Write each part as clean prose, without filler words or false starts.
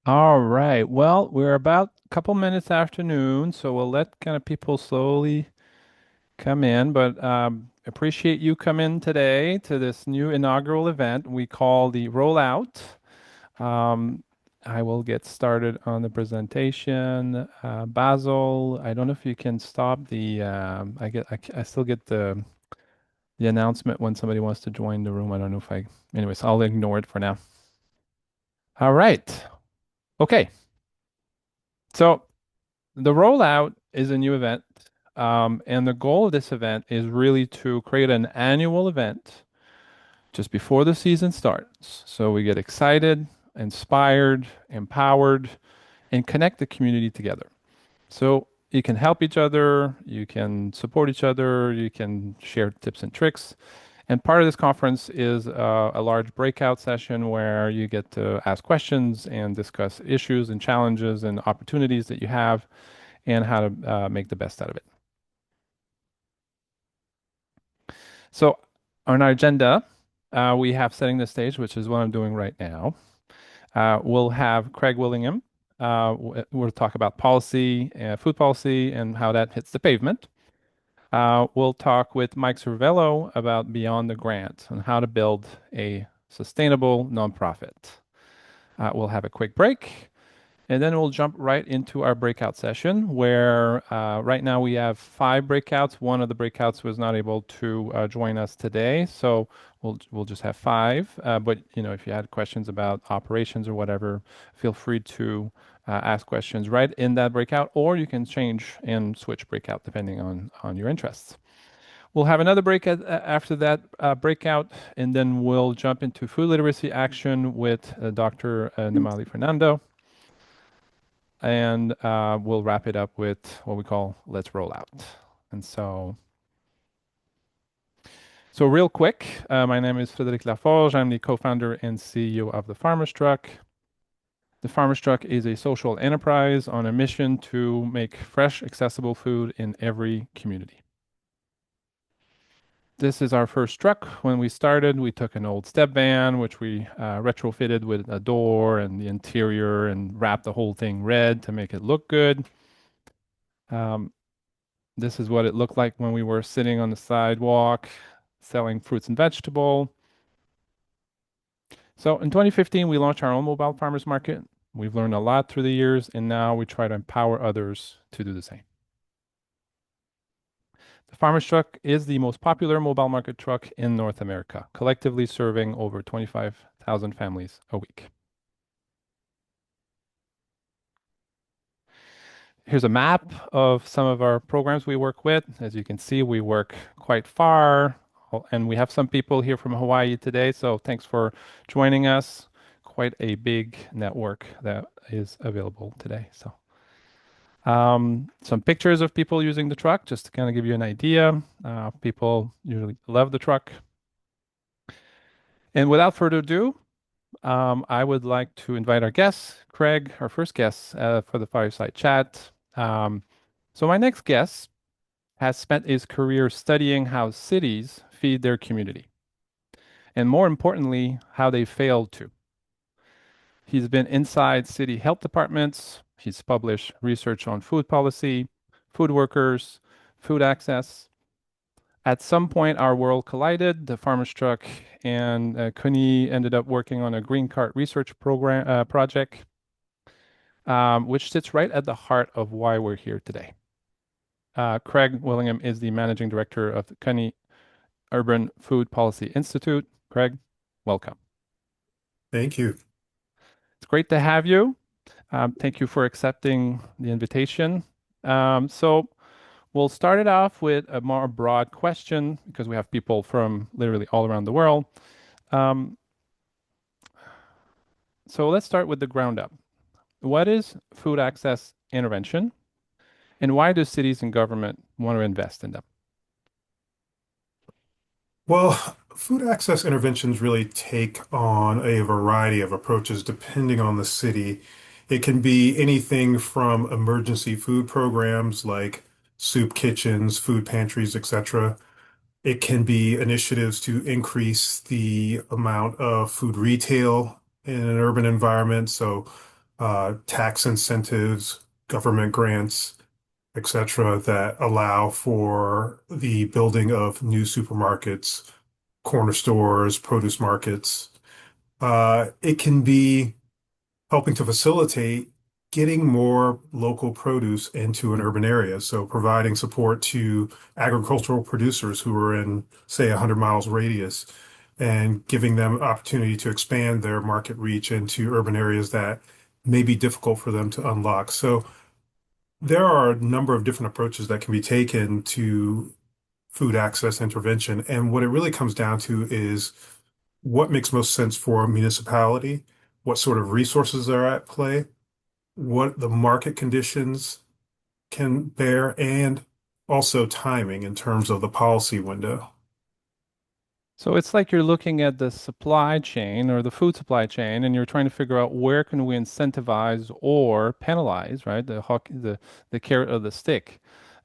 All right. Well, we're about a couple minutes after noon, so we'll let kind of people slowly come in. But appreciate you coming today to this new inaugural event we call the Rollout. Um, I will get started on the presentation. Basil, I don't know if you can stop the. I still get the announcement when somebody wants to join the room. I don't know if I. Anyways, I'll ignore it for now. All right. Okay. So. The rollout is a new event, and the goal of this event is really to create an annual event just before the season starts. So we get excited, inspired, empowered, and connect the community together. So you can help each other, you can support each other, you can share tips and tricks. And part of this conference is a large breakout session where you get to ask questions and discuss issues and challenges and opportunities that you have and how to make the best out of it. So, on our agenda, we have setting the stage, which is what I'm doing right now. We'll have Craig Willingham. We'll talk about policy, food policy, and how that hits the pavement. We'll talk with Mike Servello about Beyond the Grant and how to build a sustainable nonprofit. We'll have a quick break. And then we'll jump right into our breakout session where right now we have five breakouts. One of the breakouts was not able to join us today, so we'll just have five. But if you had questions about operations or whatever, feel free to ask questions right in that breakout, or you can change and switch breakout depending on your interests. We'll have another breakout after that breakout, and then we'll jump into food literacy action with Dr. Namali Fernando and we'll wrap it up with what we call Let's Roll Out. And so real quick, my name is Frédéric Laforge. I'm the co-founder and CEO of the Farmer's Truck. The Farmer's Truck is a social enterprise on a mission to make fresh, accessible food in every community. This is our first truck. When we started, we took an old step van, which we retrofitted with a door and the interior and wrapped the whole thing red to make it look good. Um, This is what it looked like when we were sitting on the sidewalk selling fruits and vegetable. So in 2015, we launched our own mobile farmers market. We've learned a lot through the years, and now we try to empower others to do the same. The farmers truck is the most popular mobile market truck in North America, collectively serving over 25,000 families a week. Here's a map of some of our programs we work with. As you can see, we work quite far, and we have some people here from Hawaii today, so thanks for joining us. Quite a big network that is available today. So, some pictures of people using the truck, just to kind of give you an idea. People usually love the truck. And without further ado, I would like to invite our guest, Craig, our first guest, for the fireside chat. So my next guest has spent his career studying how cities feed their community, and more importantly, how they fail to. He's been inside city health departments. He's published research on food policy, food workers, food access. At some point, our world collided. The farmer's truck and CUNY ended up working on a green cart research program project, which sits right at the heart of why we're here today. Craig Willingham is the managing director of the CUNY Urban Food Policy Institute. Craig, welcome. Thank you. It's great to have you. Thank you for accepting the invitation. So we'll start it off with a more broad question because we have people from literally all around the world. Um, so let's start with the ground up. What is food access intervention, and why do cities and government want to invest in them? Well, food access interventions really take on a variety of approaches depending on the city. It can be anything from emergency food programs like soup kitchens, food pantries, etc. It can be initiatives to increase the amount of food retail in an urban environment. So, tax incentives, government grants, etc., that allow for the building of new supermarkets, corner stores, produce markets. It can be helping to facilitate getting more local produce into an urban area. So providing support to agricultural producers who are in, say, 100 miles radius and giving them opportunity to expand their market reach into urban areas that may be difficult for them to unlock. So there are a number of different approaches that can be taken to food access intervention. And what it really comes down to is what makes most sense for a municipality, what sort of resources are at play, what the market conditions can bear, and also timing in terms of the policy window. So it's like you're looking at the supply chain or the food supply chain, and you're trying to figure out where can we incentivize or penalize, right? The carrot or the stick,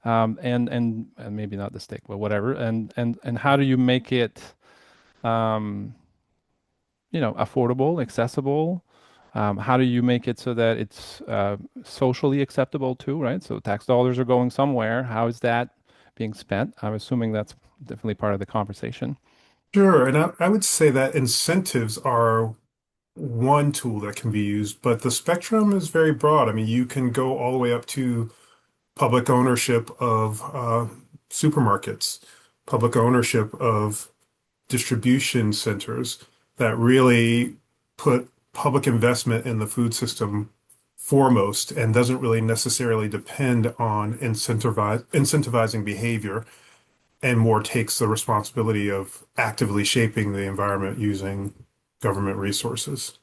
and maybe not the stick, but whatever. And how do you make it, um, affordable, accessible? How do you make it so that it's socially acceptable too, right? So tax dollars are going somewhere. How is that being spent? I'm assuming that's definitely part of the conversation. Sure, and I would say that incentives are one tool that can be used, but the spectrum is very broad. I mean, you can go all the way up to public ownership of supermarkets, public ownership of distribution centers that really put public investment in the food system foremost and doesn't really necessarily depend on incentivizing behavior and more takes the responsibility of actively shaping the environment using government resources.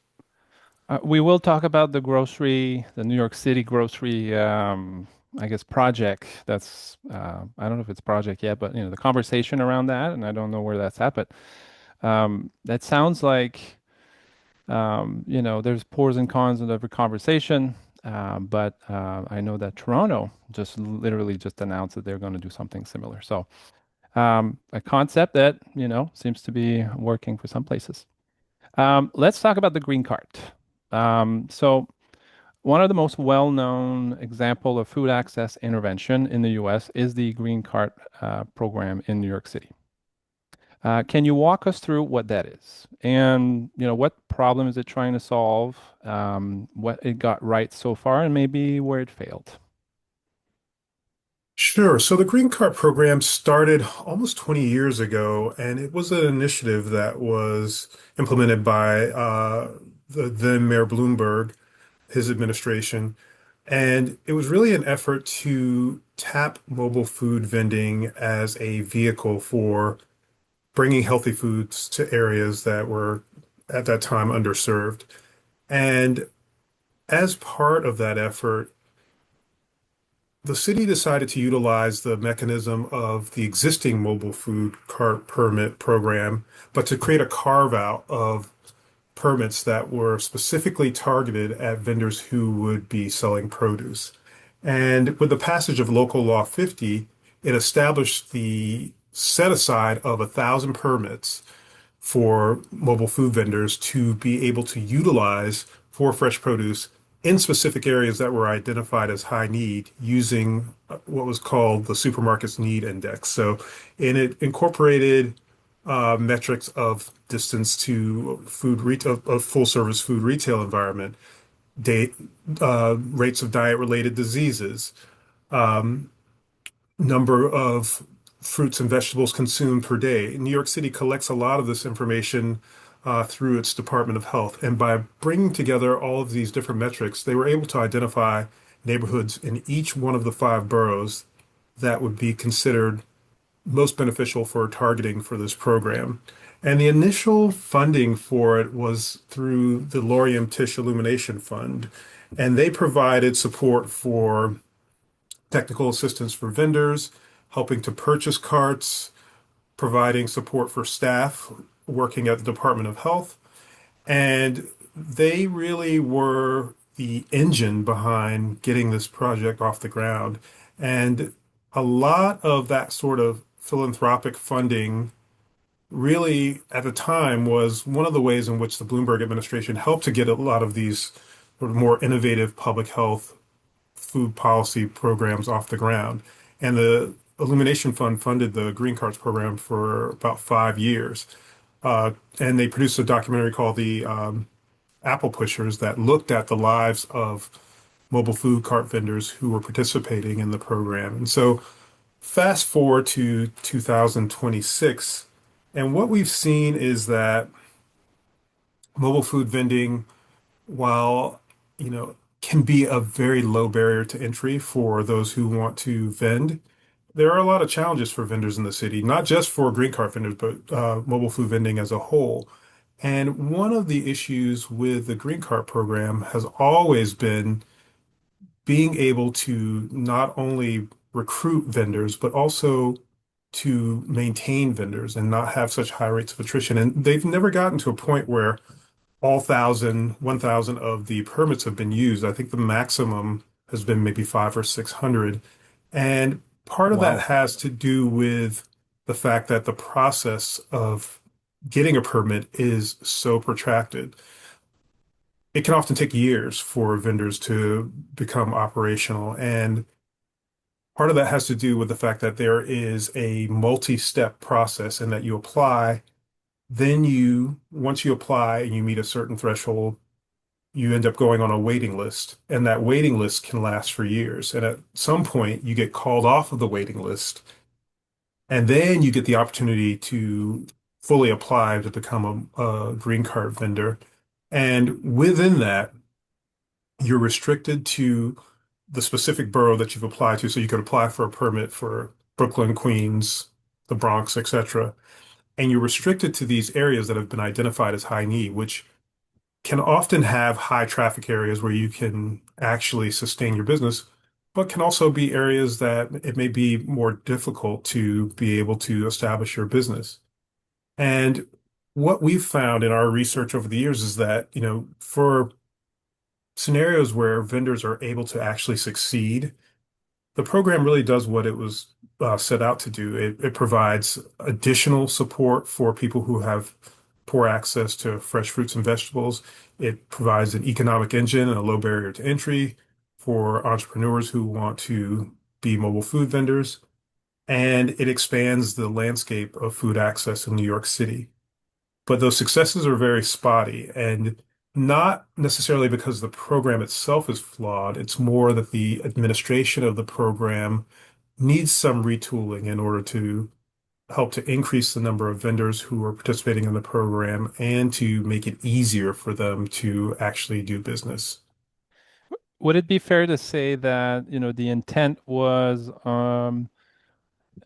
We will talk about the New York City grocery, I guess, project. I don't know if it's project yet, but the conversation around that, and I don't know where that's at, but that sounds like, there's pros and cons in every conversation. But I know that Toronto just literally just announced that they're going to do something similar. So a concept that, seems to be working for some places. Let's talk about the green cart. So one of the most well-known example of food access intervention in the U.S. is the Green Cart program in New York City. Can you walk us through what that is, and what problem is it trying to solve, what it got right so far, and maybe where it failed? Sure. So the Green Card program started almost 20 years ago, and it was an initiative that was implemented by the then Mayor Bloomberg, his administration. And it was really an effort to tap mobile food vending as a vehicle for bringing healthy foods to areas that were at that time underserved. And as part of that effort, the city decided to utilize the mechanism of the existing mobile food cart permit program, but to create a carve out of permits that were specifically targeted at vendors who would be selling produce. And with the passage of Local Law 50, it established the set aside of 1,000 permits for mobile food vendors to be able to utilize for fresh produce in specific areas that were identified as high need using what was called the Supermarkets Need Index. So, and it incorporated metrics of distance to food retail, of full service food retail environment, date, rates of diet related diseases, number of fruits and vegetables consumed per day. New York City collects a lot of this information through its Department of Health. And by bringing together all of these different metrics, they were able to identify neighborhoods in each one of the five boroughs that would be considered most beneficial for targeting for this program. And the initial funding for it was through the Loriam Tisch Illumination Fund. And they provided support for technical assistance for vendors, helping to purchase carts, providing support for staff working at the Department of Health. And they really were the engine behind getting this project off the ground. And a lot of that sort of philanthropic funding really at the time was one of the ways in which the Bloomberg administration helped to get a lot of these sort of more innovative public health food policy programs off the ground. And the Illumination Fund funded the Green Cards program for about 5 years. And they produced a documentary called the Apple Pushers that looked at the lives of mobile food cart vendors who were participating in the program. And so fast forward to 2026, and what we've seen is that mobile food vending, while, can be a very low barrier to entry for those who want to vend, there are a lot of challenges for vendors in the city, not just for green card vendors, but mobile food vending as a whole. And one of the issues with the green card program has always been being able to not only recruit vendors, but also to maintain vendors and not have such high rates of attrition. And they've never gotten to a point where all 1,000 of the permits have been used. I think the maximum has been maybe five or 600. And part of that Wow. has to do with the fact that the process of getting a permit is so protracted. It can often take years for vendors to become operational. And part of that has to do with the fact that there is a multi-step process and that you apply, then once you apply and you meet a certain threshold, you end up going on a waiting list, and that waiting list can last for years. And at some point, you get called off of the waiting list, and then you get the opportunity to fully apply to become a green card vendor. And within that, you're restricted to the specific borough that you've applied to. So you could apply for a permit for Brooklyn, Queens, the Bronx, etc. And you're restricted to these areas that have been identified as high need, which can often have high traffic areas where you can actually sustain your business, but can also be areas that it may be more difficult to be able to establish your business. And what we've found in our research over the years is that, for scenarios where vendors are able to actually succeed, the program really does what it was set out to do. It provides additional support for people who have poor access to fresh fruits and vegetables. It provides an economic engine and a low barrier to entry for entrepreneurs who want to be mobile food vendors. And it expands the landscape of food access in New York City. But those successes are very spotty, and not necessarily because the program itself is flawed. It's more that the administration of the program needs some retooling in order to help to increase the number of vendors who are participating in the program and to make it easier for them to actually do business. Would it be fair to say that, the intent was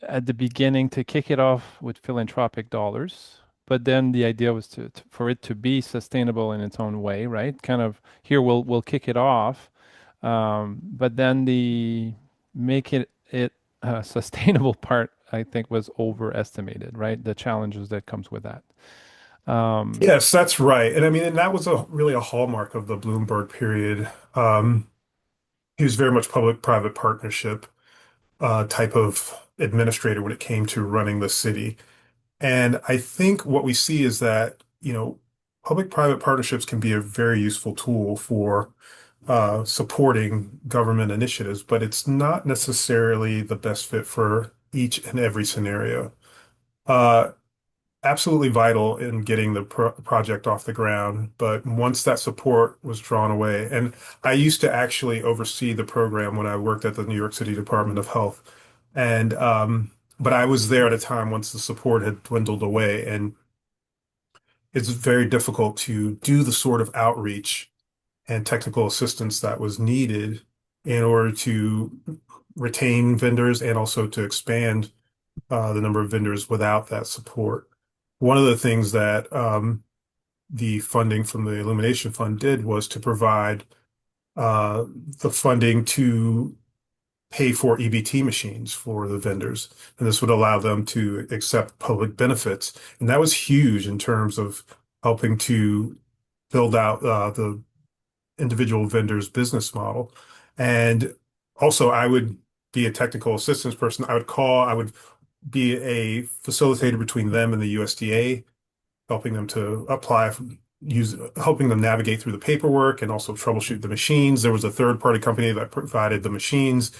at the beginning to kick it off with philanthropic dollars, but then the idea was for it to be sustainable in its own way, right? Kind of here we'll kick it off, but then the make it sustainable part, I think, was overestimated, right? The challenges that comes with that. Um, Yes, that's right. And I mean, and that was really a hallmark of the Bloomberg period. He was very much public-private partnership type of administrator when it came to running the city. And I think what we see is that, public-private partnerships can be a very useful tool for supporting government initiatives, but it's not necessarily the best fit for each and every scenario. Uh, Absolutely vital in getting the project off the ground, but once that support was drawn away, and I used to actually oversee the program when I worked at the New York City Department of Health, and but I was there at a time once the support had dwindled away, and it's very difficult to do the sort of outreach and technical assistance that was needed in order to retain vendors and also to expand the number of vendors without that support. One of the things that the funding from the Illumination Fund did was to provide uh, the funding to pay for EBT machines for the vendors. And this would allow them to accept public benefits. And that was huge in terms of helping to build out the individual vendor's business model. And also, I would be a technical assistance person. I would be a facilitator between them and the USDA, helping them to apply. helping them navigate through the paperwork and also troubleshoot the machines. There was a third party company that provided the machines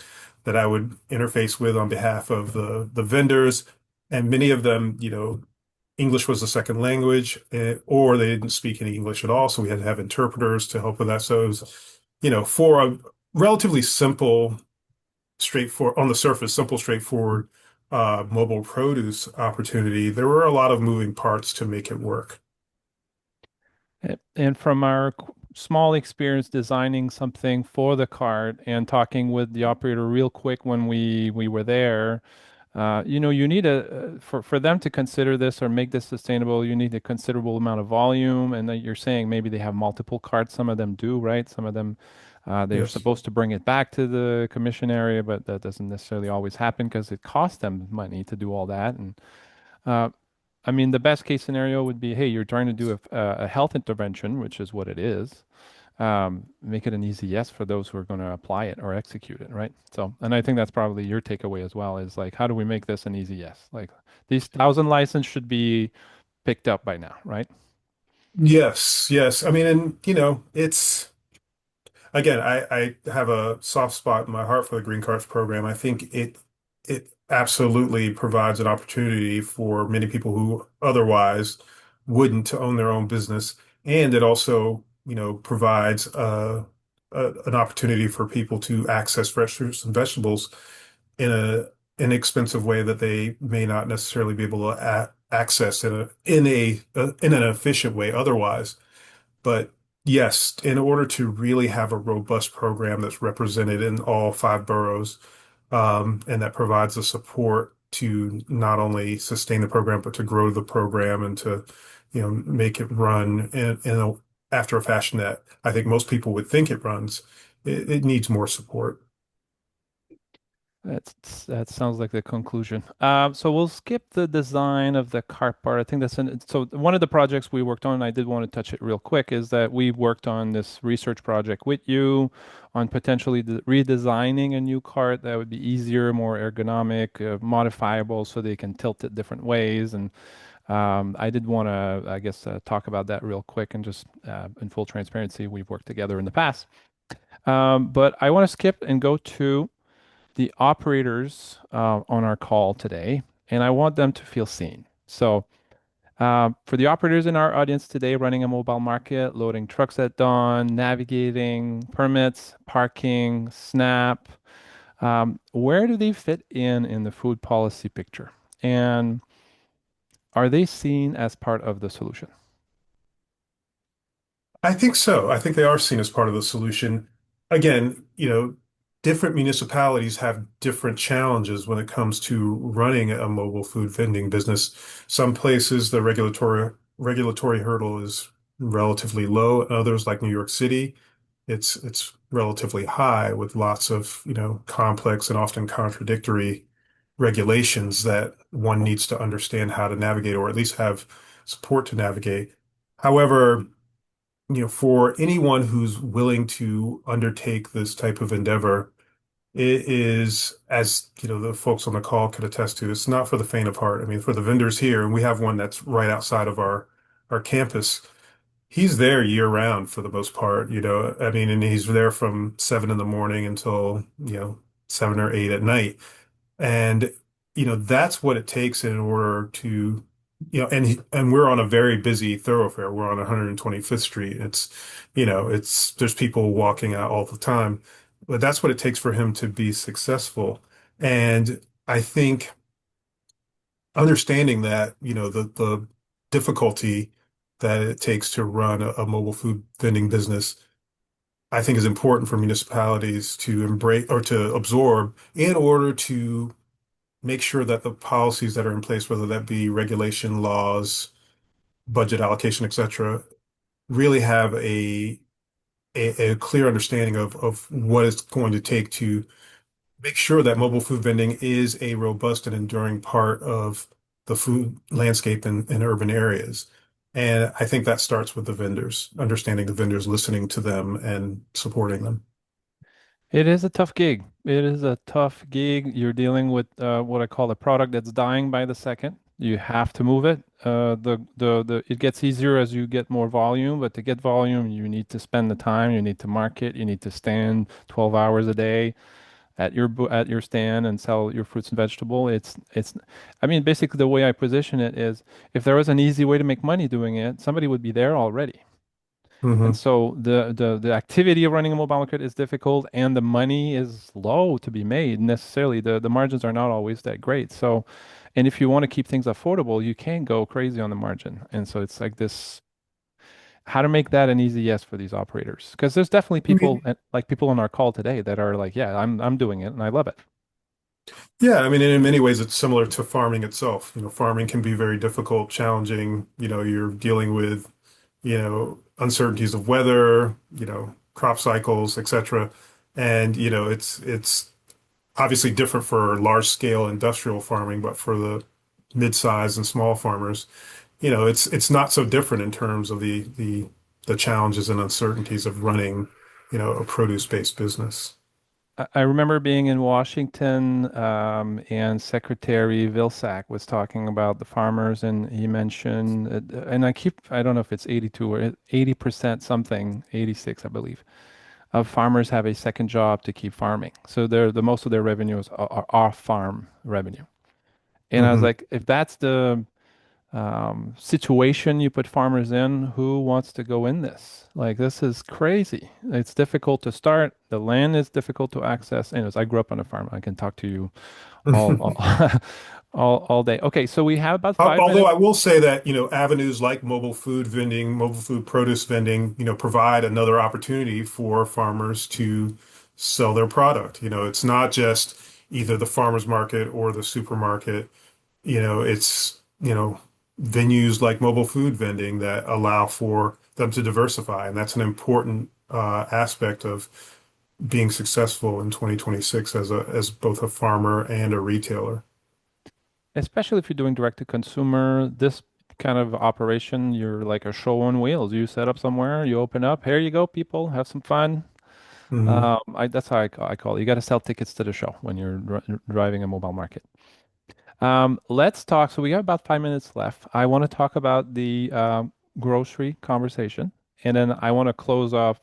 that I would interface with on behalf of the vendors. And many of them, English was a second language, or they didn't speak any English at all. So we had to have interpreters to help with that. So it was, for a relatively simple, straightforward, on the surface, simple, straightforward mobile produce opportunity, there were a lot of moving parts to make it work. And from our small experience designing something for the cart and talking with the operator real quick when we were there, you need for them to consider this or make this sustainable, you need a considerable amount of volume. And that you're saying maybe they have multiple carts. Some of them do, right? Some of them they're Yes. supposed to bring it back to the commission area, but that doesn't necessarily always happen because it costs them money to do all that. And uh, I mean, the best case scenario would be, hey, you're trying to do a health intervention, which is what it is. Make it an easy yes for those who are going to apply it or execute it, right? So, and I think that's probably your takeaway as well is like, how do we make this an easy yes? Like these 1,000 license should be picked up by now, right? Yes, yes. I mean, and it's again, I have a soft spot in my heart for the Green Cards program. I think it absolutely provides an opportunity for many people who otherwise wouldn't to own their own business, and it also, provides an opportunity for people to access fresh fruits and vegetables in a inexpensive way that they may not necessarily be able to access in an efficient way otherwise. But yes, in order to really have a robust program that's represented in all five boroughs, and that provides the support to not only sustain the program, but to grow the program and to, make it run after a fashion that I think most people would think it runs, it needs more support. That sounds like the conclusion. So we'll skip the design of the cart part. I think so one of the projects we worked on, and I did want to touch it real quick, is that we worked on this research project with you on potentially redesigning a new cart that would be easier, more ergonomic, modifiable, so they can tilt it different ways. And I did want to, I guess, talk about that real quick and just in full transparency, we've worked together in the past. But I want to skip and go to the operators on our call today, and I want them to feel seen. So, for the operators in our audience today, running a mobile market, loading trucks at dawn, navigating permits, parking, SNAP, where do they fit in the food policy picture? And are they seen as part of the solution? I think so. I think they are seen as part of the solution. Again, different municipalities have different challenges when it comes to running a mobile food vending business. Some places the regulatory hurdle is relatively low. Others, like New York City, it's relatively high with lots of, complex and often contradictory regulations that one needs to understand how to navigate or at least have support to navigate. However, for anyone who's willing to undertake this type of endeavor, it is, as the folks on the call could attest to, it's not for the faint of heart. I mean, for the vendors here, and we have one that's right outside of our campus. He's there year round for the most part, I mean, and he's there from 7 in the morning until, 7 or 8 at night. And, that's what it takes in order to, and we're on a very busy thoroughfare. We're on 125th Street. There's people walking out all the time, but that's what it takes for him to be successful. And I think understanding that, the difficulty that it takes to run a mobile food vending business, I think is important for municipalities to embrace or to absorb in order to make sure that the policies that are in place, whether that be regulation, laws, budget allocation, et cetera, really have a clear understanding of what it's going to take to make sure that mobile food vending is a robust and enduring part of the food landscape in urban areas. And I think that starts with the vendors, understanding the vendors, listening to them and supporting them. It is a tough gig. It is a tough gig. You're dealing with what I call a product that's dying by the second. You have to move it. The it gets easier as you get more volume, but to get volume, you need to spend the time, you need to market, you need to stand 12 hours a day at at your stand and sell your fruits and vegetable. It's I mean, basically the way I position it is if there was an easy way to make money doing it, somebody would be there already. And Hmm. so the activity of running a mobile market is difficult and the money is low to be made necessarily. The margins are not always that great. So, and if you want to keep things affordable, you can't go crazy on the margin. And so it's like this, how to make that an easy yes for these operators. Because there's definitely I people mean, like people on our call today that are like, yeah, I'm doing it and I love it. yeah, I mean, and in many ways, it's similar to farming itself. Farming can be very difficult, challenging. You're dealing with, uncertainties of weather, crop cycles, etc. And, it's obviously different for large scale industrial farming, but for the mid-size and small farmers, it's not so different in terms of the challenges and uncertainties of running, a produce-based business. I remember being in Washington, and Secretary Vilsack was talking about the farmers, and he mentioned, and I don't know if it's 82 or 80% something, 86, I believe, of farmers have a second job to keep farming. So the most of their revenues are off farm revenue. And I was Hmm. like, if that's the situation you put farmers in, who wants to go in this? Like, this is crazy. It's difficult to start. The land is difficult to access. Anyways, I grew up on a farm. I can talk to you all all day. Okay, so we have about five Although minutes. I will say that, avenues like mobile food vending, mobile food produce vending, provide another opportunity for farmers to sell their product. It's not just either the farmer's market or the supermarket. It's, venues like mobile food vending that allow for them to diversify. And that's an important aspect of being successful in 2026 as both a farmer and a retailer. Especially if you're doing direct to consumer, this kind of operation, you're like a show on wheels. You set up somewhere, you open up, here you go, people, have some fun. Hmm. That's how I call it. You got to sell tickets to the show when you're driving a mobile market. Let's talk. So we have about 5 minutes left. I want to talk about the grocery conversation, and then I want to close off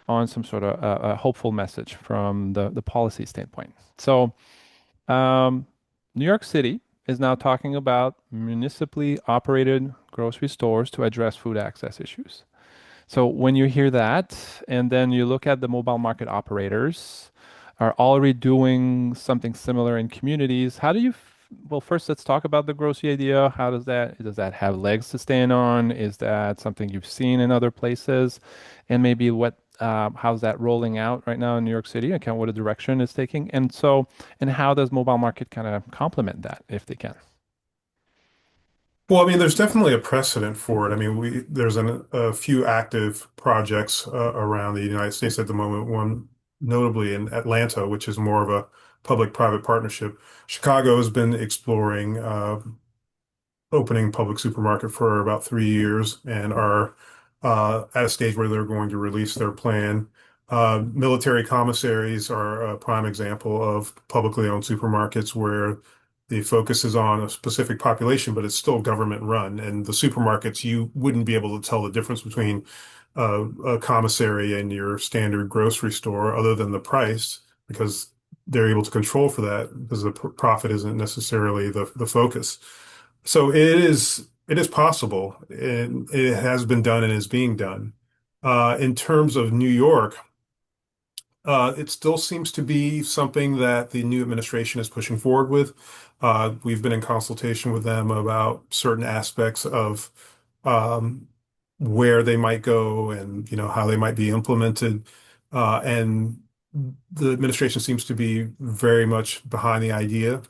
on some sort of a hopeful message from the policy standpoint. So, um, New York City is now talking about municipally operated grocery stores to address food access issues. So when you hear that, and then you look at the mobile market operators are already doing something similar in communities, how do you, well, first let's talk about the grocery idea. How does that have legs to stand on? Is that something you've seen in other places? And maybe how's that rolling out right now in New York City and kind of what the direction it's taking? And so, and how does mobile market kind of complement that if they can? Well, I mean, there's definitely a precedent for it. I mean, there's a few active projects around the United States at the moment. One notably in Atlanta, which is more of a public-private partnership. Chicago has been exploring opening public supermarket for about 3 years and are at a stage where they're going to release their plan. Military commissaries are a prime example of publicly owned supermarkets where the focus is on a specific population, but it's still government run. And the supermarkets, you wouldn't be able to tell the difference between a commissary and your standard grocery store other than the price, because they're able to control for that because the profit isn't necessarily the focus. So it is possible, and it has been done and is being done. In terms of New York, it still seems to be something that the new administration is pushing forward with. We've been in consultation with them about certain aspects of um, where they might go and how they might be implemented. And the administration seems to be very much behind the idea.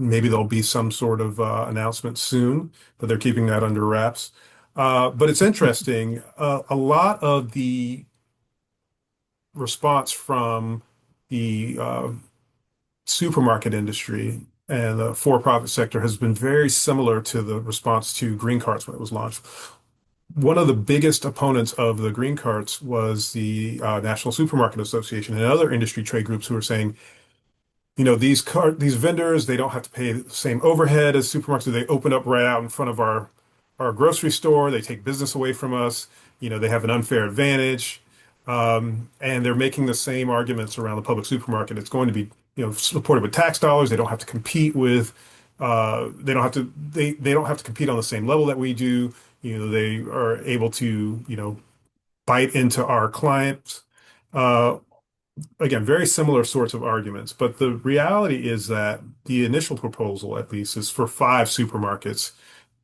Maybe there'll be some sort of announcement soon, but they're keeping that under wraps. But it's interesting. A lot of the response from the supermarket industry and the for-profit sector has been very similar to the response to green carts when it was launched. One of the biggest opponents of the green carts was the National Supermarket Association and other industry trade groups who were saying these vendors, they don't have to pay the same overhead as supermarkets. They open up right out in front of our grocery store. They take business away from us. They have an unfair advantage. And they're making the same arguments around the public supermarket. It's going to be, supported with tax dollars. They don't have to compete with, they don't have to compete on the same level that we do. They are able to, bite into our clients. Uh, Again, very similar sorts of arguments, but the reality is that the initial proposal, at least, is for five supermarkets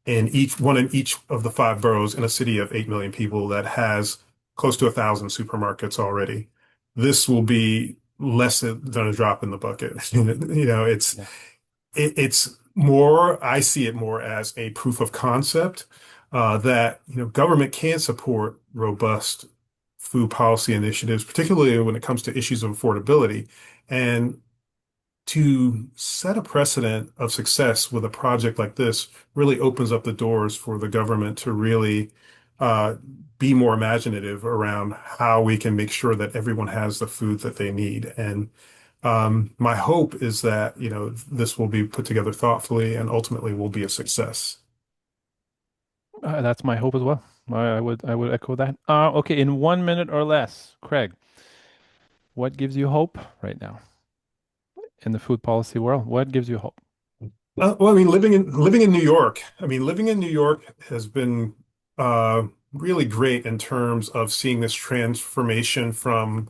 in each one in each of the five boroughs in a city of 8 million people that has close to 1,000 supermarkets already. This will be less than a drop in the bucket. Yeah. It's more, I see it more as a proof of concept that government can support robust food policy initiatives, particularly when it comes to issues of affordability. And to set a precedent of success with a project like this really opens up the doors for the government to really uh, be more imaginative around how we can make sure that everyone has the food that they need. And my hope is that, this will be put together thoughtfully and ultimately will be a success. That's my hope as well. I would echo that. Okay, in 1 minute or less, Craig, what gives you hope right now in the food policy world? What gives you hope? Well, I mean, living in New York, living in New York has been really great in terms of seeing this transformation from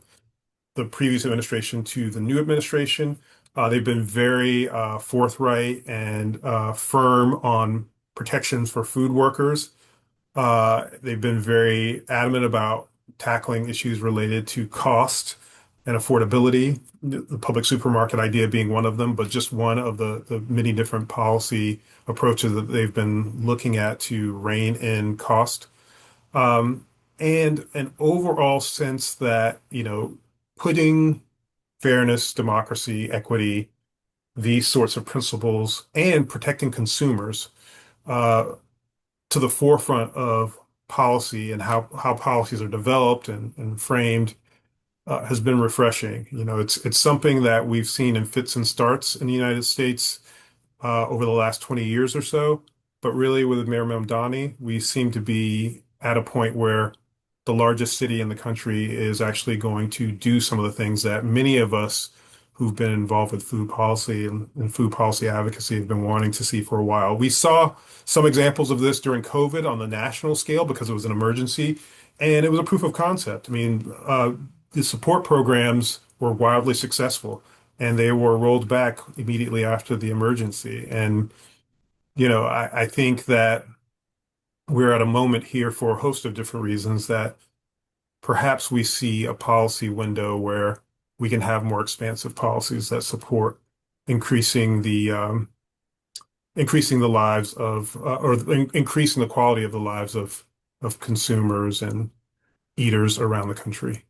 the previous administration to the new administration. They've been very forthright and firm on protections for food workers. They've been very adamant about tackling issues related to cost and affordability, the public supermarket idea being one of them, but just one of the many different policy approaches that they've been looking at to rein in cost. Um, and an overall sense that, putting fairness, democracy, equity, these sorts of principles, and protecting consumers uh, to the forefront of policy and how policies are developed and framed has been refreshing. It's something that we've seen in fits and starts in the United States over the last 20 years or so. But really, with Mayor Mamdani, we seem to be at a point where the largest city in the country is actually going to do some of the things that many of us who've been involved with food policy and food policy advocacy have been wanting to see for a while. We saw some examples of this during COVID on the national scale because it was an emergency, and it was a proof of concept. The support programs were wildly successful and they were rolled back immediately after the emergency. And, I think that we're at a moment here for a host of different reasons that perhaps we see a policy window where we can have more expansive policies that support increasing the lives of increasing the quality of the lives of consumers and eaters around the country.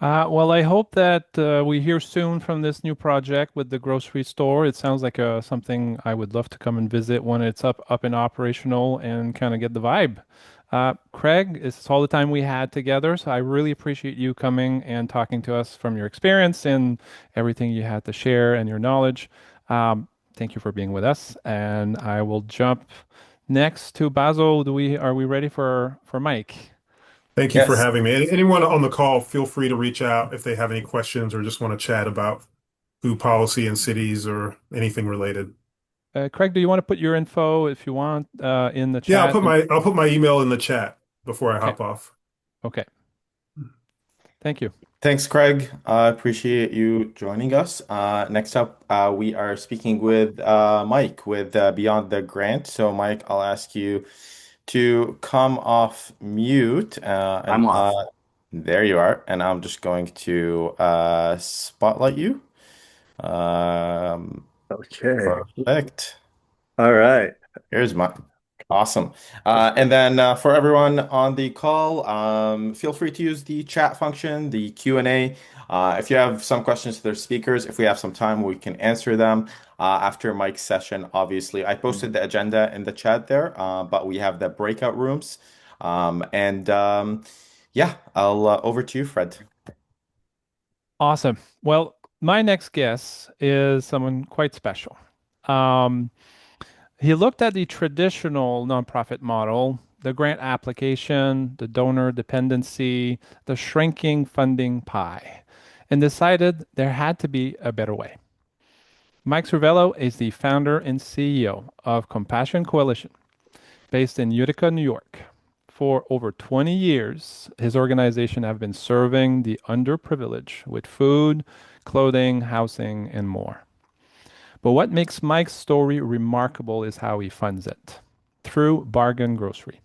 Well, I hope that we hear soon from this new project with the grocery store. It sounds like something I would love to come and visit when it's up and operational and kind of get the vibe. Craig, this is all the time we had together, so I really appreciate you coming and talking to us from your experience and everything you had to share and your knowledge. Thank you for being with us, and I will jump next to Basil. Are we ready for Mike? Thank you for Yes. having me. Anyone on the call, feel free to reach out if they have any questions or just want to chat about food policy in cities or anything related. Craig, do you want to put your info if you want in the Yeah, chat? And I'll put my email in the chat before I okay, hop off. okay. Thank you. Thanks, Craig. I appreciate you joining us. Next up, we are speaking with Mike with Beyond the Grant. So, Mike, I'll ask you to come off mute. I'm And off. there you are. And I'm just going to spotlight you. Um, Okay. Perfect. All right. Here's my awesome. And then for everyone on the call, feel free to use the chat function, the Q&A. If you have some questions to their speakers, if we have some time, we can answer them after Mike's session. Obviously, I posted the agenda in the chat there, but we have the breakout rooms. Yeah, I'll over to you, Fred. Awesome. Well, my next guest is someone quite special. Um, he looked at the traditional nonprofit model, the grant application, the donor dependency, the shrinking funding pie, and decided there had to be a better way. Mike Servello is the founder and CEO of Compassion Coalition, based in Utica, New York. For over 20 years, his organization have been serving the underprivileged with food, clothing, housing, and more. But what makes Mike's story remarkable is how he funds it through Bargain Grocery,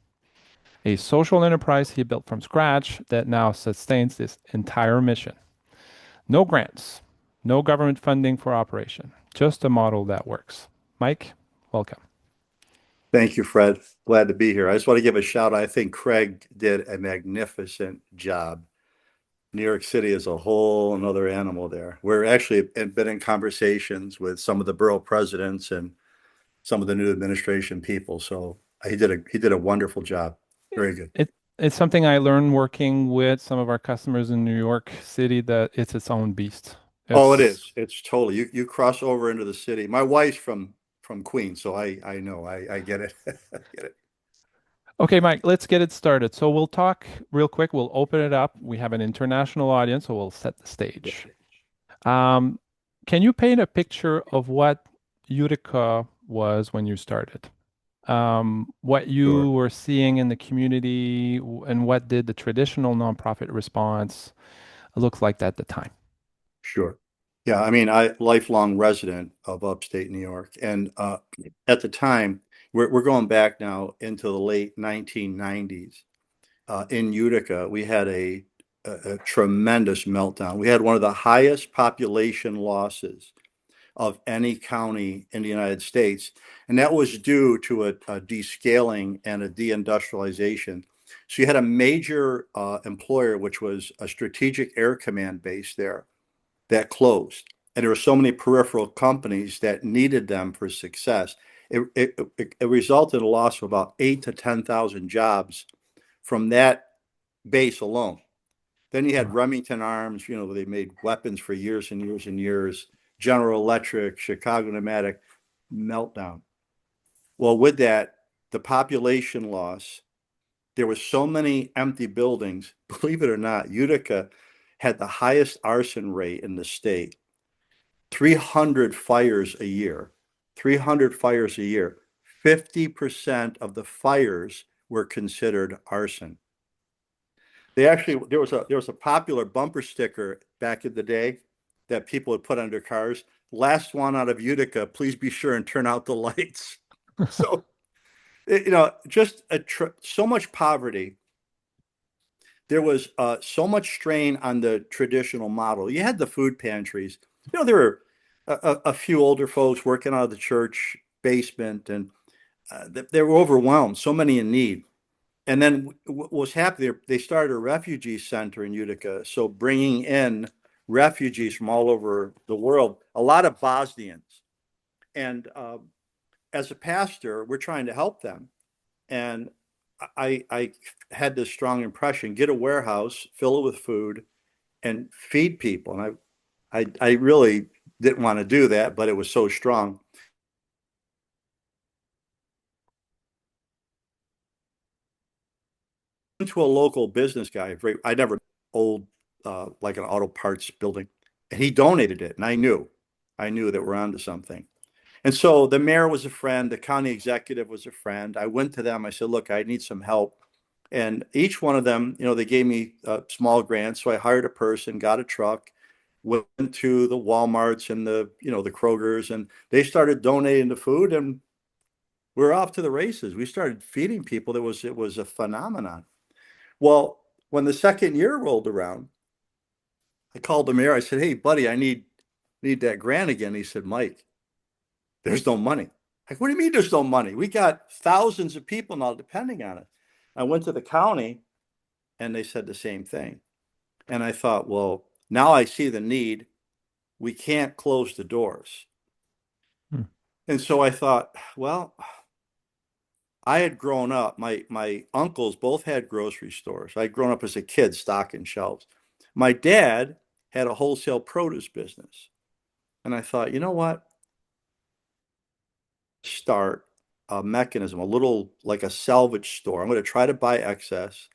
a social enterprise he built from scratch that now sustains this entire mission. No grants, no government funding for operation, just a model that works. Mike, welcome. Thank you, Fred. Glad to be here. I just want to give a shout out. I think Craig did a magnificent job. New York City is a whole another animal there. We're actually been in conversations with some of the borough presidents and some of the new administration people. So he did a wonderful job. Very good. It it's something I learned working with some of our customers in New York City that it's its own beast. Oh, it It's is. It's totally you cross over into the city. My wife's from Queens, so I know I get it. I get it. okay, Mike, let's get it started. So we'll talk real quick. We'll open it up. We have an international audience, so we'll set the stage. Um, can you paint a picture of what Utica was when you started? What you Sure. were seeing in the community and what did the traditional nonprofit response look like at the time? Sure. Yeah, I mean, I lifelong resident of upstate New York, and at the time, we're going back now into the late 1990s. In Utica, we had a tremendous meltdown. We had one of the highest population losses of any county in the United States, and that was due to a descaling and a deindustrialization. So you had a major employer, which was a Strategic Air Command base there that closed. And there were so many peripheral companies that needed them for success. It resulted in a loss of about 8 to 10,000 jobs from that base alone. Then you had Wow. Remington Arms, they made weapons for years and years and years. General Electric, Chicago Pneumatic, meltdown. Well, with that, the population loss, there were so many empty buildings. Believe it or not, Utica had the highest arson rate in the state. 300 fires a year. 300 fires a year. 50% of the fires were considered arson. There was a popular bumper sticker back in the day that people would put on their cars. Last one out of Utica, please be sure and turn out the lights. So, just so much poverty. There was so much strain on the traditional model. You had the food pantries. There were a few older folks working out of the church basement, and they were overwhelmed. So many in need. And then what was happening? They started a refugee center in Utica, so bringing in refugees from all over the world, a lot of Bosnians. And as a pastor, we're trying to help them. And I had this strong impression: get a warehouse, fill it with food, and feed people. And I really didn't want to do that, but it was so strong. To a local business guy, I never old like an auto parts building, and he donated it, and I knew that we're onto something. And so the mayor was a friend, the county executive was a friend. I went to them. I said, "Look, I need some help." And each one of them, they gave me small grants. So I hired a person, got a truck, went to the Walmarts and the Krogers, and they started donating the food, and we're off to the races. We started feeding people. It was a phenomenon. Well, when the second year rolled around, I called the mayor. I said, "Hey, buddy, I need that grant again." He said, "Mike, there's no money." Like, what do you mean there's no money? We got thousands of people now depending on it. I went to the county and they said the same thing. And I thought, well, now I see the need. We can't close the doors. Hmm. And so I thought, well, I had grown up. My uncles both had grocery stores. I'd grown up as a kid stocking shelves. My dad had a wholesale produce business. And I thought, you know what? Start a mechanism, a little like a salvage store. I'm going to try to buy excess,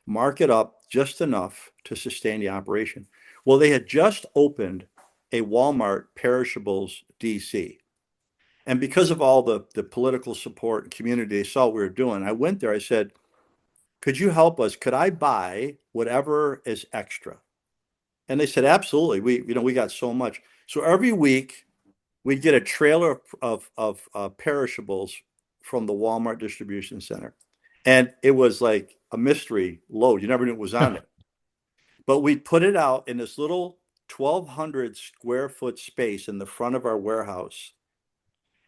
mark it up just enough to sustain the operation. Well, they had just opened a Walmart perishables DC. And because of all the political support and community they saw what we were doing, I went there. I said, could you help us? Could I buy whatever is extra? And they said, absolutely. We got so much. So every week we'd get a trailer of perishables from the Walmart distribution center. And it was like a mystery load. You never knew it was on there. But we put it out in this little 1,200 square foot space in the front of our warehouse.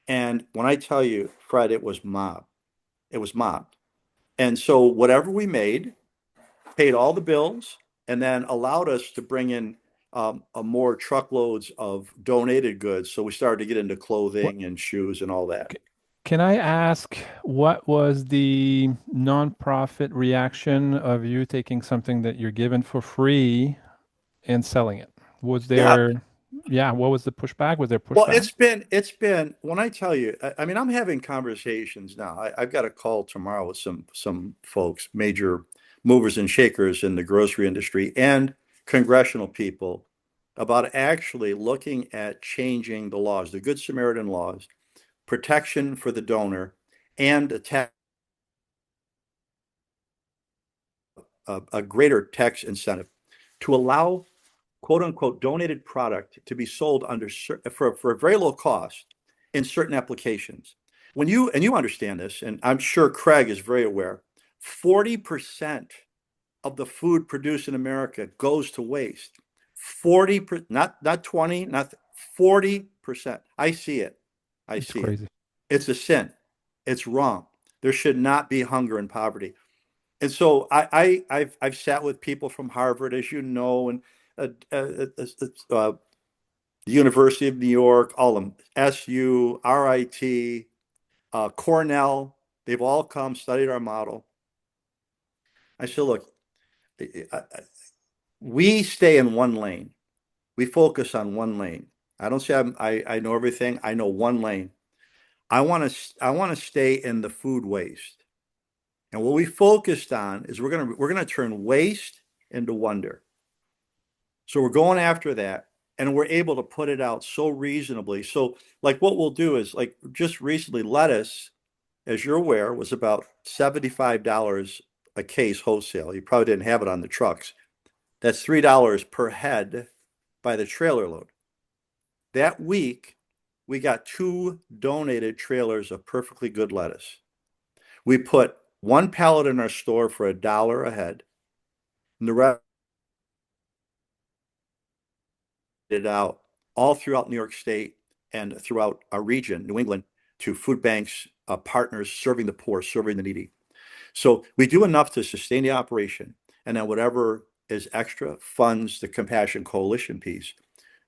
And when I tell you, Fred, it was mobbed. It was mobbed. And so whatever we made, paid all the bills, and then allowed us to bring in a more truckloads of donated goods. So we started to get into What clothing and shoes and all that. can I ask, what was the nonprofit reaction of you taking something that you're given for free and selling it? Was Yeah. there, yeah, what was the pushback? Was there Well, pushback? it's been when I tell you, I mean, I'm having conversations now. I've got a call tomorrow with some folks, major movers and shakers in the grocery industry and congressional people about actually looking at changing the laws, the Good Samaritan laws, protection for the donor, and a greater tax incentive to allow quote unquote donated product to be sold under for a very low cost in certain applications. When you understand this, and I'm sure Craig is very aware, 40% of the food produced in America goes to waste. 40%, not 20, not 40%. I see it. I It's see it. crazy. It's a sin. It's wrong. There should not be hunger and poverty. And so I've sat with people from Harvard, as you know, and the University of New York, all of them, SU, RIT, Cornell. They've all come studied our model. I said, look, we stay in one lane. We focus on one lane. I don't say I know everything. I know one lane. I want to stay in the food waste. And what we focused on is we're gonna turn waste into wonder. So we're going after that, and we're able to put it out so reasonably. So like what we'll do is like just recently lettuce, as you're aware, was about $75 a case wholesale. You probably didn't have it on the trucks. That's $3 per head by the trailer load. That week, we got 2 donated trailers of perfectly good lettuce. We put 1 pallet in our store for $1 a head, and the rest it out all throughout New York State and throughout our region, New England, to food banks, partners serving the poor, serving the needy. So we do enough to sustain the operation, and then whatever is extra funds the Compassion Coalition piece,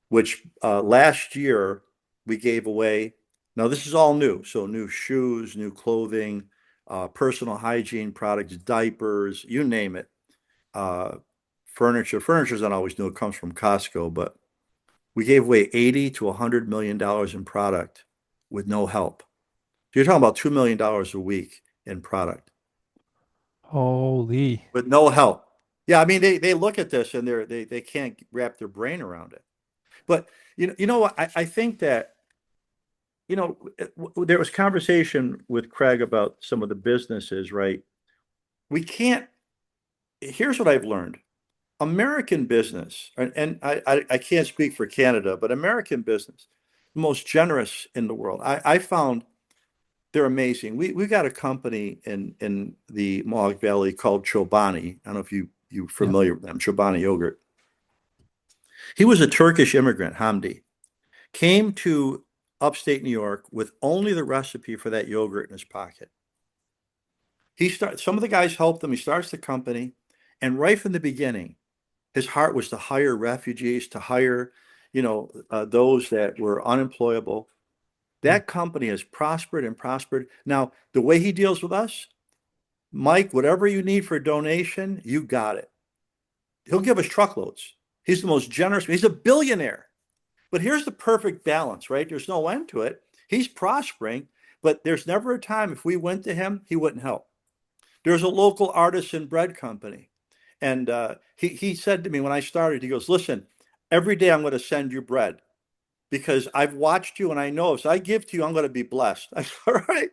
which last year we gave away. Now this is all new, so new shoes, new clothing, personal hygiene products, diapers, you name it. Uh, Furniture. Furniture is not always new; it comes from Costco, but we gave away 80 to $100 million in product with no help. So you're talking about $2 million a week in product Holy. with no help. Yeah, I mean they look at this and they can't wrap their brain around it. But you know what I think that there was conversation with Craig about some of the businesses, right? We can't. Here's what I've learned. American business, and I can't speak for Canada, but American business, the most generous in the world. I found they're amazing. We got a company in the Mohawk Valley called Chobani. I don't know if you Yeah. familiar with them, Chobani yogurt. He was a Turkish immigrant, Hamdi, came to upstate New York with only the recipe for that yogurt in his pocket. Some of the guys helped him. He starts the company, and right from the beginning, his heart was to hire refugees, to hire, those that were unemployable. Mm. That company has prospered and prospered. Now, the way he deals with us, Mike, whatever you need for a donation, you got it. He'll give us truckloads. He's the most generous. He's a billionaire. But here's the perfect balance, right? There's no end to it. He's prospering, but there's never a time if we went to him, he wouldn't help. There's a local artisan bread company. And he said to me when I started, he goes, listen, every day I'm going to send you bread because I've watched you and I know if I give to you, I'm going to be blessed. I said, all right.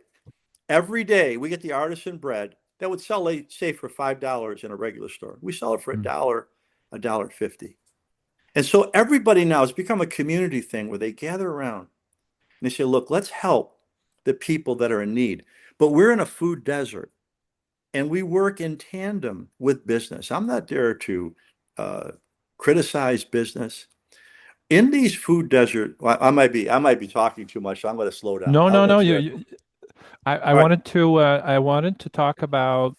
Every day we get the artisan bread that would sell, say, for $5 in a regular store. We sell it for Mm. a dollar 50. And so everybody now has become a community thing where they gather around and they say, look, let's help the people that are in need. But we're in a food desert and we work in tandem with business. I'm not there to uh, criticize business. In these food desert, well, I might be talking too much, so I'm going to slow down. No, I'll no, no. let you. I All right. I wanted to talk about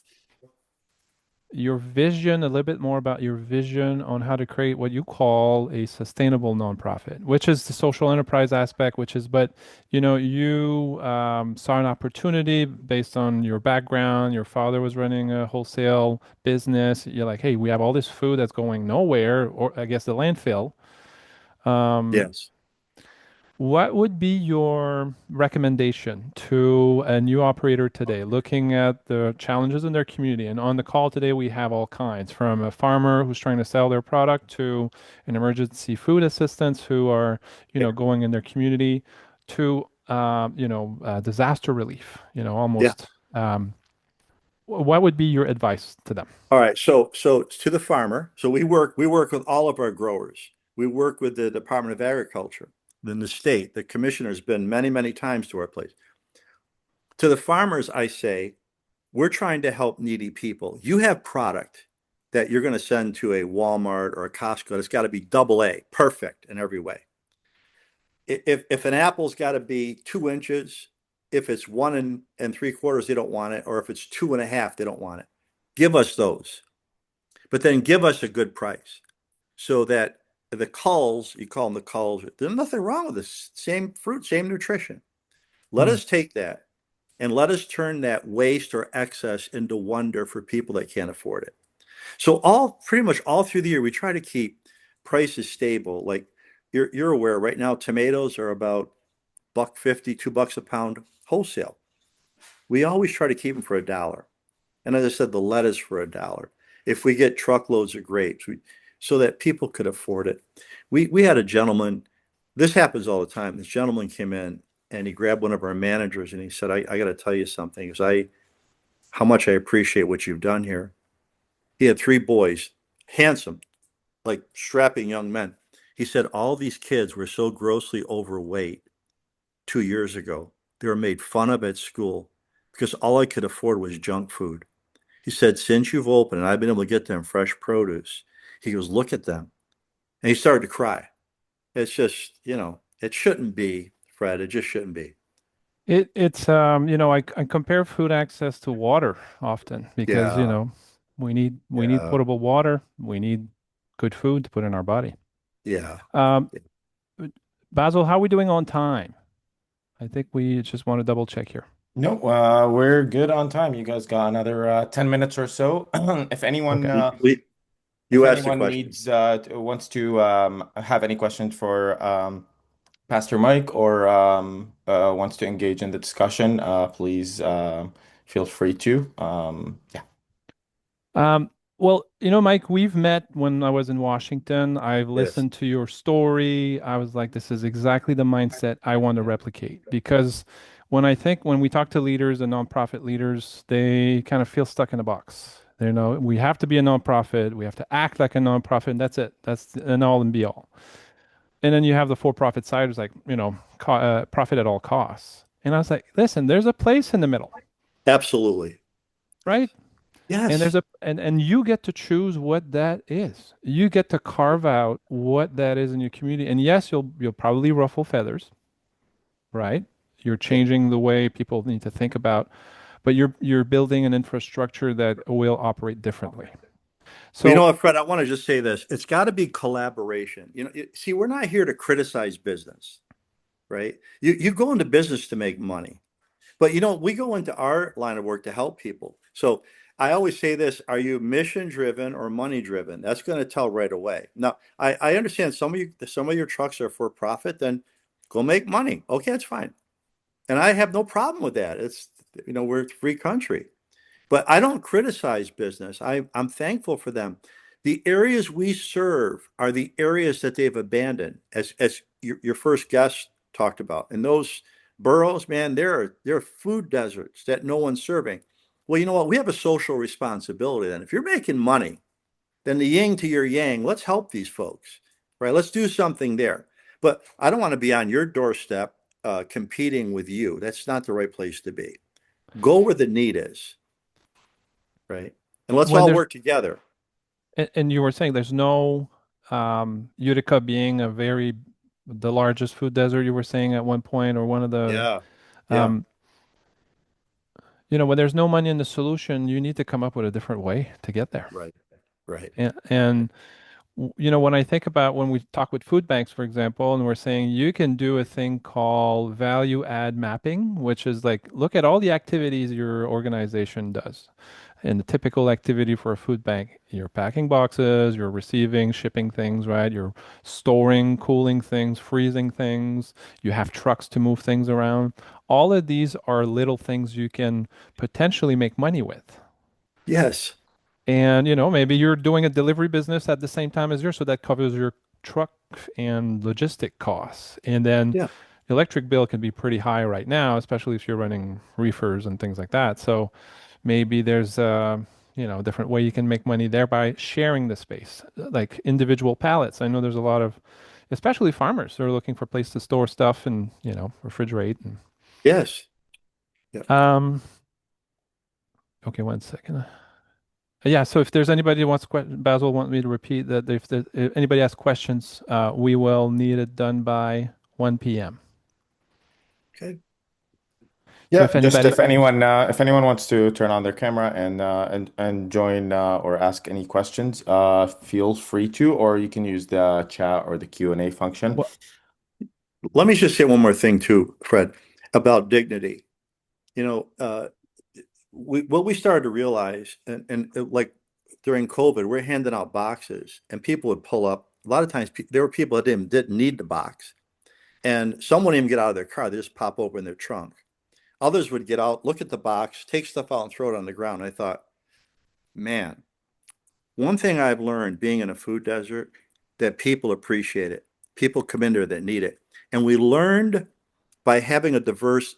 your vision, a little bit more about your vision on how to create what you call a sustainable nonprofit, which is the social enterprise aspect, which is, but you saw an opportunity based on your background. Your father was running a wholesale business. You're like, hey, we have all this food that's going nowhere, or I guess the landfill. Um, Yes. what would be your recommendation to a new operator today, looking at the challenges in their community? And on the call today, we have all kinds, from a farmer who's trying to sell their product to an emergency food assistants who are, going in their community to, disaster relief, Yeah. almost. What would be your advice to them? All right. So to the farmer. So we work with all of our growers. We work with the Department of Agriculture, then the state. The commissioner's been many, many times to our place. To the farmers, I say, we're trying to help needy people. You have product that you're going to send to a Walmart or a Costco. It's got to be double A, perfect in every way. If an apple's got to be 2 inches, if it's 1 3/4, they don't want it, or if it's 2.5, they don't want it. Give us those, but then give us a good price so that the culls, you call them the culls, there's nothing wrong with this. Same fruit, same nutrition. Let Hmm. us take that and let us turn that waste or excess into wonder for people that can't afford it. So pretty much all through the year, we try to keep prices stable. Like you're aware right now, tomatoes are about $1.50, $2 a pound wholesale. We always try to keep them for a dollar. And as I said, the lettuce for a dollar. If we get truckloads of grapes, so that people could afford it. We had a gentleman, this happens all the time. This gentleman came in and he grabbed one of our managers and he said, I got to tell you something, because how much I appreciate what you've done here. He had 3 boys, handsome, like strapping young men. He said all these kids were so grossly overweight 2 years ago. They were made fun of at school because all I could afford was junk food. He said, since you've opened and I've been able to get them fresh produce, he goes, look at them. And he started to cry. It's just, it shouldn't be, Fred. It just shouldn't be. I compare food access to water often because, Yeah. we need Yeah. potable water, we need good food to put in our body. Yeah. Um, Basil, how are we doing on time? I think we just want to double check here. No, we're good on time. You guys got another 10 minutes or so. If anyone Okay. if You asked the anyone question. needs wants to have any questions for Pastor Mike, or wants to engage in the discussion, please feel free to. Yeah. Um, well, Mike, we've met when I was in Washington. I've Yes. listened to your story. I was like, this is exactly the mindset I want to replicate because when we talk to leaders and nonprofit leaders, they kind of feel stuck in a box. We have to be a nonprofit, we have to act like a nonprofit, and that's it. That's an all and be all. And then you have the for-profit side, who's like, profit at all costs. And I was like, listen, there's a place in the middle, Absolutely. right? And Yes. and you get to choose what that is. You get to carve out what that is in your community. And yes, you'll probably ruffle feathers, right? You're Yeah. changing the way people need to think about, but you're building an infrastructure that will operate differently. Well, you know So, what, Fred, I want to just say this. It's got to be collaboration. See, we're not here to criticize business, right? You go into business to make money. But we go into our line of work to help people. So I always say this, are you mission driven or money driven? That's going to tell right away. Now, I understand some of your trucks are for profit, then go make money. Okay, that's fine. And I have no problem with that. We're a free country. But I don't criticize business. I'm thankful for them. The areas we serve are the areas that they've abandoned, as your first guest talked about. And those boroughs, man, there are food deserts that no one's serving. Well, you know what? We have a social responsibility then. If you're making money, then the yin to your yang, let's help these folks, right? Let's do something there. But I don't want to be on your doorstep competing with you. That's not the right place to be. Go where the need is, right? And let's When all there's work together. and you were saying there's no Utica being the largest food desert you were saying at one point, or one of the Yeah, yeah, um, when there's no money in the solution, you need to come up with a different way to get there. right, right, And when I think about when we talk with food banks, for example, and we're saying you can do a thing called value add mapping, which is like look at all the activities your organization does. And the typical activity for a food bank, you're packing boxes, you're receiving, shipping things, right? You're storing, cooling things, freezing things. You have trucks to move things around. All of these are little things you can potentially make money with. yes, And, maybe you're doing a delivery business at the same time as yours, so that covers your truck and logistic costs. And then yeah, the electric bill can be pretty high right now, especially if you're running reefers and things like that. So maybe there's a different way you can make money there by sharing the space, like individual pallets. I know there's a lot of, especially farmers, who are looking for a place to store stuff and, refrigerate. And, yes, yeah. um, okay, one second. Yeah, so if there's anybody who wants Basil want me to repeat that if anybody has questions, we will need it done by 1 p.m. Okay. So Yeah, if just anybody, if anyone wants to turn on their camera and join or ask any questions, feel free to, or you can use the chat or the Q&A function. well, Let me just say one more thing too, Fred, about dignity. You know, what we started to realize, and like during COVID, we're handing out boxes, and people would pull up. A lot of times, there were people that didn't need the box, and some wouldn't even get out of their car; they just pop open their trunk. Others would get out, look at the box, take stuff out, and throw it on the ground. I thought, man, one thing I've learned being in a food desert, that people appreciate it. People come in there that need it, and we learned by having a diverse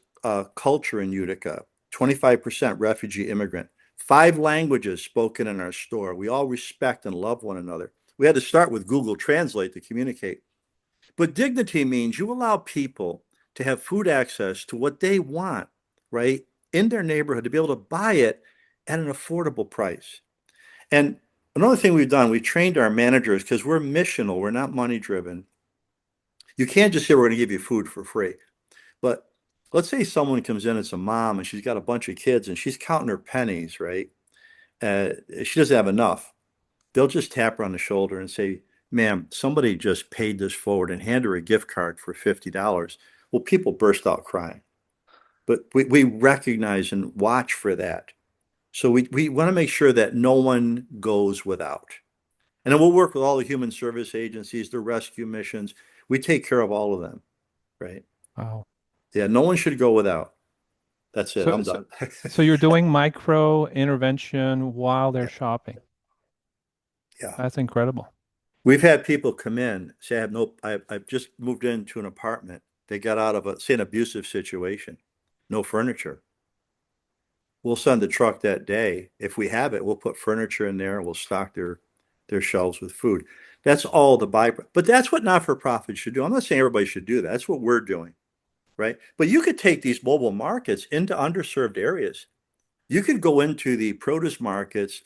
culture in Utica, 25% refugee immigrant, 5 languages spoken in our store. We all respect and love one another. We had to start with Google Translate to communicate. But dignity means you allow people to have food access to what they want, right, in their neighborhood, to be able to buy it at an affordable price. And another thing we've done, we trained our managers because we're missional, we're not money driven. You can't just say we're going to give you food for free. But let's say someone comes in, it's a mom, and she's got a bunch of kids and she's counting her pennies, right? She doesn't have enough. They'll just tap her on the shoulder and say, ma'am, somebody just paid this forward, and hand her a gift card for $50. Well, people burst out crying. But we recognize and watch for that. So we want to make sure that no one goes without. And then we'll work with all the human service agencies, the rescue missions. We take care of all of them, right? wow. Yeah, no one should go without. That's it. So, I'm so, done. so you're doing micro intervention while they're Yeah, shopping. yeah. That's incredible. We've had people come in, say, I've just moved into an apartment. They got out of say, an abusive situation, no furniture. We'll send the truck that day. If we have it, we'll put furniture in there and we'll stock their shelves with food. That's all the byproduct. But that's what not-for-profit should do. I'm not saying everybody should do that. That's what we're doing, right? But you could take these mobile markets into underserved areas. You could go into the produce markets,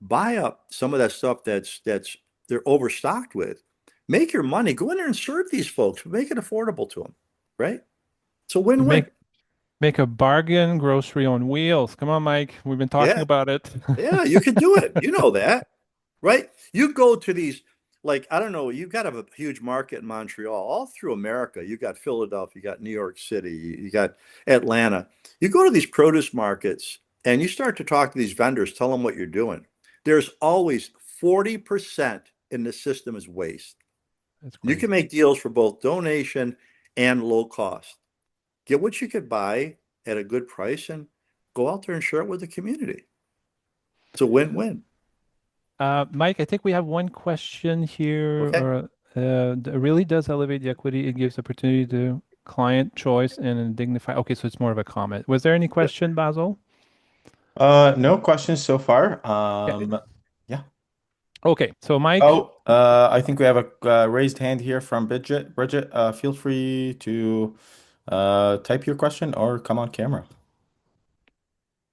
buy up some of that stuff that's they're overstocked with, make your money, go in there and serve these folks, make it affordable to them, right? It's a win-win. Make a bargain grocery on wheels. Come on, Mike. We've been talking Yeah, about it. yeah, you could do it. You know that, right? You go to these, like, I don't know, you've got a huge market in Montreal, all through America. You got Philadelphia, you got New York City, you got Atlanta. You go to these produce markets, and you start to talk to these vendors, tell them what you're doing. There's always 40% in the system is waste. That's You can crazy. make deals for both donation and low cost. Get what you could buy at a good price and go out there and share it with the community. It's a win-win. Mike, I think we have one question here. Okay. Or it really does elevate the equity. It gives opportunity to client choice and a dignified. Okay, so it's more of a comment. Was there any Yeah. question, Basil? No questions so far. Yeah. Yeah. Okay, so Mike, Oh, I think we have a raised hand here from Bridget. Bridget, feel free to type your question or come on camera.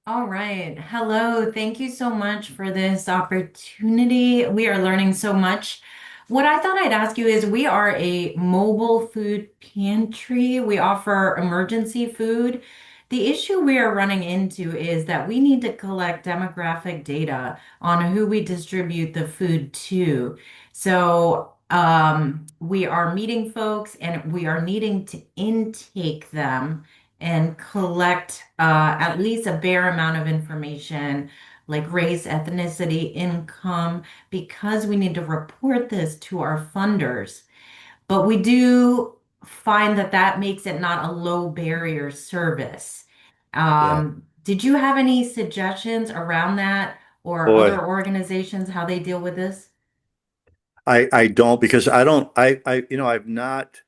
All right. Hello. Thank you so much for this opportunity. We are learning so much. What I thought I'd ask you is we are a mobile food pantry. We offer emergency food. The issue we are running into is that we need to collect demographic data on who we distribute the food to. We are meeting folks and we are needing to intake them and collect at least a bare amount of information like race, ethnicity, income, because we need to report this to our funders. But we do find that that makes it not a low barrier service. Yeah. Did you have any suggestions around that or Boy, other organizations, how they deal with this? I don't because I don't I've not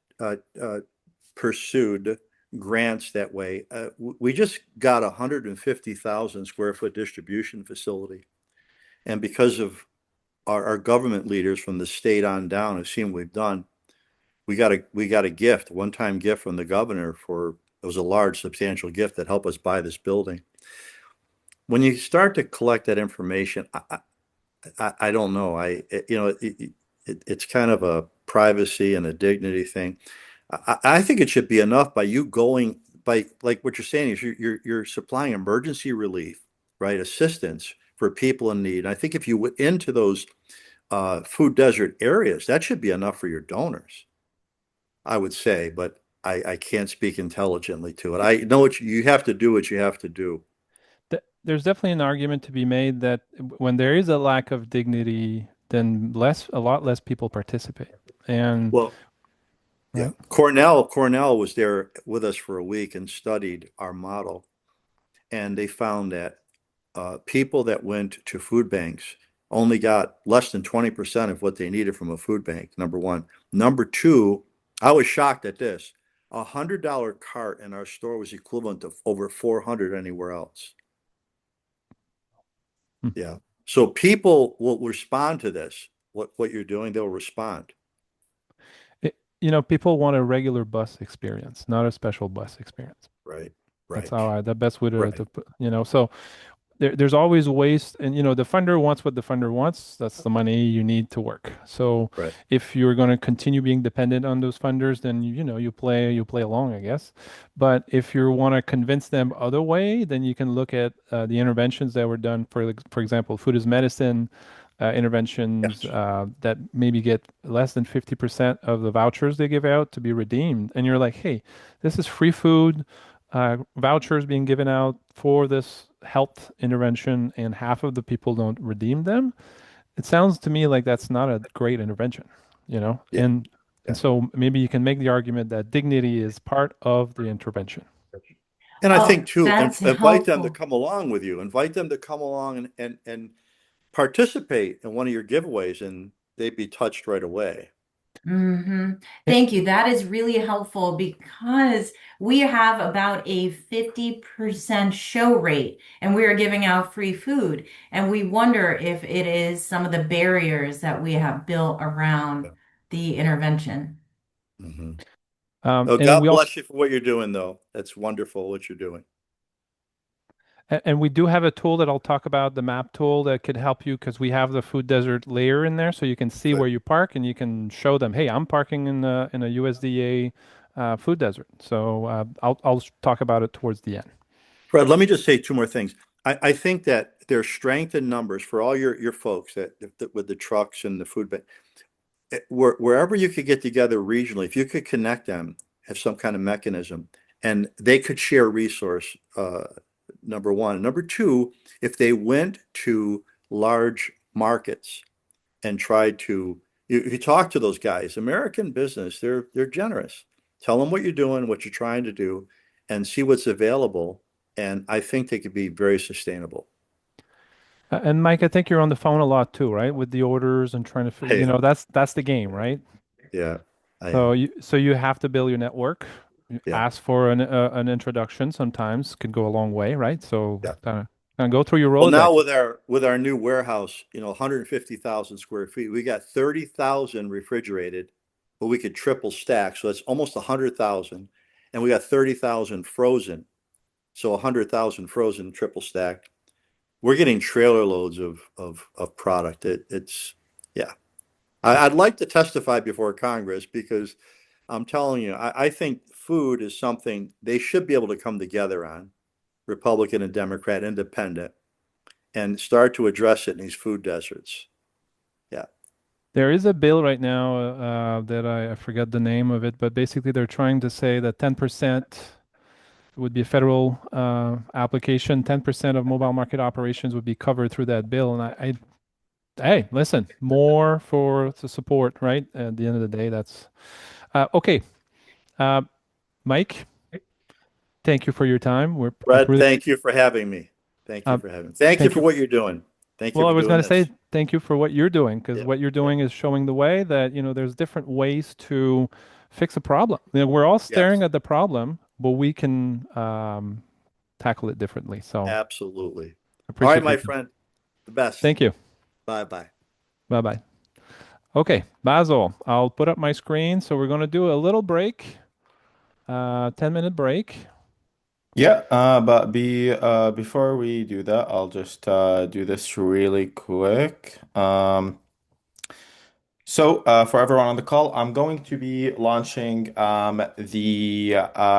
pursued grants that way. We just got a 150,000 square foot distribution facility, and because of our government leaders from the state on down have seen what we've done, we got a gift, one-time gift from the governor for it was a large, substantial gift that helped us buy this building. When you start to collect that information, I don't know. It's kind of a privacy and a dignity thing. I think it should be enough by you going by like what you're saying is you're supplying emergency relief, right? Assistance for people in need. I think if you went into those food desert areas, that should be enough for your donors, I would say, but I can't speak intelligently to it. I know you have to do what you have to do. there's definitely an argument to be made that when there is a lack of dignity, then a lot less people participate. And Well, yeah, right. Cornell was there with us for a week and studied our model, and they found that people that went to food banks only got less than 20% of what they needed from a food bank, number one. Number two, I was shocked at this. $100 cart in our store was equivalent to over 400 anywhere else. Hmm. Yeah. So people will respond to this. What you're doing, they'll respond. People want a regular bus experience, not a special bus experience. Right. That's Right. how the best way to, Right. to put, so there's always waste, and the funder wants what the funder wants. That's the money you need to work. So Right. if you're going to continue being dependent on those funders, then you play along, I guess. But if you want to convince them other way, then you can look at the interventions that were done for example, food is medicine interventions Yes. that maybe get less than 50% of the vouchers they give out to be redeemed. And you're like, hey, this is free food vouchers being given out for this health intervention, and half of the people don't redeem them. It sounds to me like that's not a great intervention, you know? Yeah. And Yeah. so maybe you can make the argument that dignity is part of the intervention. And I think Oh, too, that's invite them to helpful. come along with you. Invite them to come along and participate in one of your giveaways, and they'd be touched right away. Hmm. Eh, Thank you. That is really helpful because we have about a 50% show rate and we are giving out free food. And we wonder if it is some of the barriers that we have built around Yeah. the intervention. Hmm. Oh, and God we also bless you for what you're doing, though. That's wonderful what you're doing. And we do have a tool that I'll talk about, the map tool that could help you because we have the food desert layer in there, so you can see where Good. you park and you can show them, hey, I'm parking in a USDA food desert. So I'll talk about it towards the end. Fred, let me just say two more things. I think that there's strength in numbers for all your folks that with the trucks and the food bank. Wherever you could get together regionally, if you could connect them, have some kind of mechanism, and they could share resource number one. Number two, if they went to large markets and tried to, you talk to those guys, American business, they're generous. Tell them what you're doing, what you're trying to do, and see what's available. And I think they could be very sustainable. And Mike, I think you're on the phone a lot too, right? With the orders and trying to figure, Hey, that's the game, right? yeah, I So am. you have to build your network. You Yeah, ask for an introduction sometimes can go a long way, right? So yeah. kind of go through your Well, now Rolodex. with our new warehouse, 150,000 square feet, we got 30,000 refrigerated, but we could triple stack, so that's almost 100,000, and we got 30,000 frozen, so 100,000 frozen triple stacked. We're getting trailer loads of product. It's yeah. I'd like to testify before Congress because I'm telling you, I think food is something they should be able to come together on, Republican and Democrat, independent, and start to address it in these food deserts. Yeah. There is a bill right now that I forget the name of it, but basically they're trying to say that 10% would be a federal application. 10% of mobile market operations would be covered through that bill. And hey, listen, more for the support, right? At the end of the day, that's okay. Uh, Mike, thank you for your time. I Brett, really, thank you for having me. Thank you uh, for having me. Thank you thank for you. what you're doing. Thank you Well, I for was doing going to say this. thank you for what you're doing because Yeah. what you're Yeah. doing is showing the way that, there's different ways to fix a problem. We're all staring Yes, at the problem, but we can tackle it differently. So absolutely. All right, appreciate your my time. friend. The best. Thank you. Bye bye. Bye bye. Okay, Basil, I'll put up my screen. So we're going to do a little break, 10-minute break. Yeah, but before we do that, I'll just do this really quick. So for everyone on the call, I'm going to be launching the